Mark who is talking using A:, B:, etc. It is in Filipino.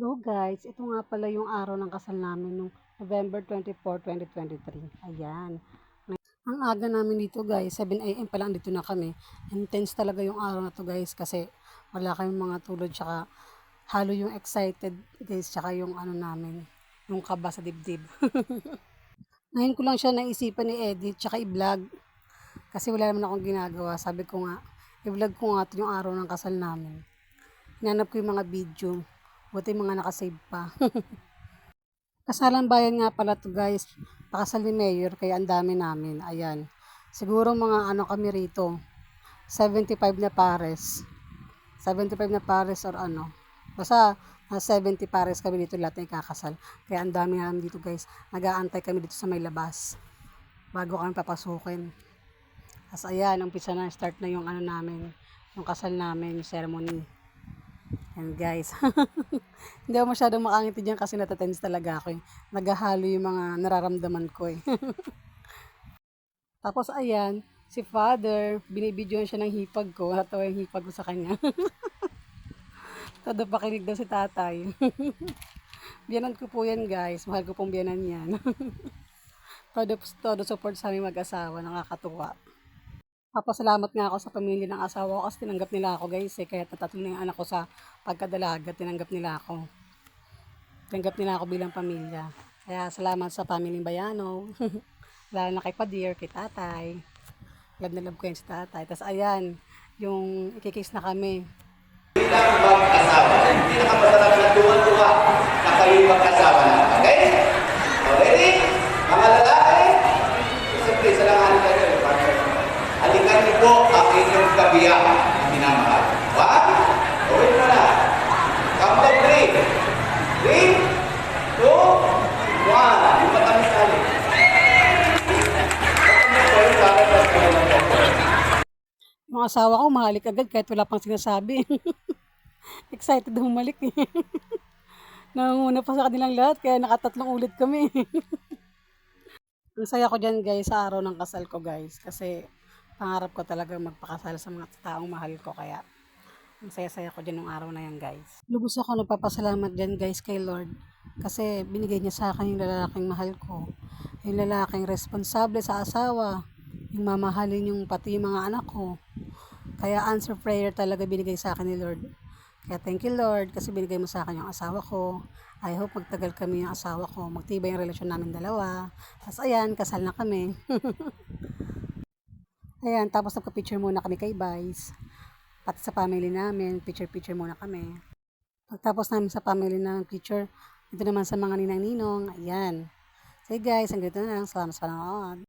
A: Hello guys, ito nga pala yung araw ng kasal namin nung November 24, 2023. Ayan. Ang aga namin dito guys, 7 AM pa lang dito na kami. Intense talaga yung araw na to guys kasi wala kaming mga tulog tsaka halo yung excited guys tsaka yung ano namin, yung kaba sa dibdib. Ngayon ko lang siya naisipan ni edit tsaka i-vlog kasi wala naman akong ginagawa. Sabi ko nga, i-vlog ko nga ito yung araw ng kasal namin. Hinanap ko yung mga video, buti mga nakasave pa. Kasalang bayan nga pala 'to guys, pakasal ni Mayor kaya ang dami namin, ayan. Siguro mga ano kami rito, 75 na pares. 75 na pares or ano, basta 70 pares kami dito lahat na ikakasal. Kaya ang dami namin dito guys, nag-aantay kami dito sa may labas bago kami papasukin. Tapos ayan, umpisa na, start na yung ano namin, yung kasal namin, yung ceremony. And guys, hindi ako masyadong makangiti dyan kasi natatense talaga ako eh. Naghahalo yung mga nararamdaman ko eh. Tapos ayan, si Father, binibidyoan siya ng hipag ko. Natawa yung hipag ko sa kanya. Todo pakinig daw si tatay. Biyanan ko po yan guys. Mahal ko pong biyanan yan. todo support sa aming mag-asawa. Nakakatuwa. Papasalamat nga ako sa pamilya ng asawa ko kasi tinanggap nila ako guys eh. Kaya tatatlo na yung anak ko sa pagkadalaga. Tinanggap nila ako. Tinanggap nila ako bilang pamilya. Kaya salamat sa pamilyang Bayano. Lalo na kay Padir, kay tatay. Love na love ko yan si tatay. Tapos ayan, yung ikikis na kami.
B: Bilang mag-asawa. Pinakamasarap na tuwa-tuwa na kayo mag-asawa na. Okay? So, ready? Mga lalaki, siyempre, salanganin kayo. Halikan niyo po ang inyong kabiyak na minamahal. 1, gawin mo na. Count of 3. 3, 2, 1. Yung matamis tali.
A: Yung asawa ko, mahalik agad kahit wala pang sinasabi. Excited humalik eh. Nangunguna pa sa kanilang lahat, kaya nakatatlong ulit kami. Ang saya ko dyan guys sa araw ng kasal ko guys. Kasi pangarap ko talaga magpakasal sa mga taong mahal ko. Kaya ang saya-saya ko dyan ng araw na yan guys. Lubos ako nagpapasalamat dyan guys kay Lord. Kasi binigay niya sa akin yung lalaking mahal ko. Yung lalaking responsable sa asawa. Yung mamahalin yung pati yung mga anak ko. Kaya answer prayer talaga binigay sa akin ni Lord. Kaya thank you Lord kasi binigay mo sa akin yung asawa ko. I hope magtagal kami yung asawa ko. Magtibay yung relasyon namin dalawa. Tapos ayan, kasal na kami. Ayan, tapos nagka-picture muna kami kay Vice. Pati sa family namin, picture-picture muna kami. Pagtapos namin sa family ng picture, ito naman sa mga ninang-ninong. Ayan. So guys, hanggang dito na lang. Salamat sa panonood.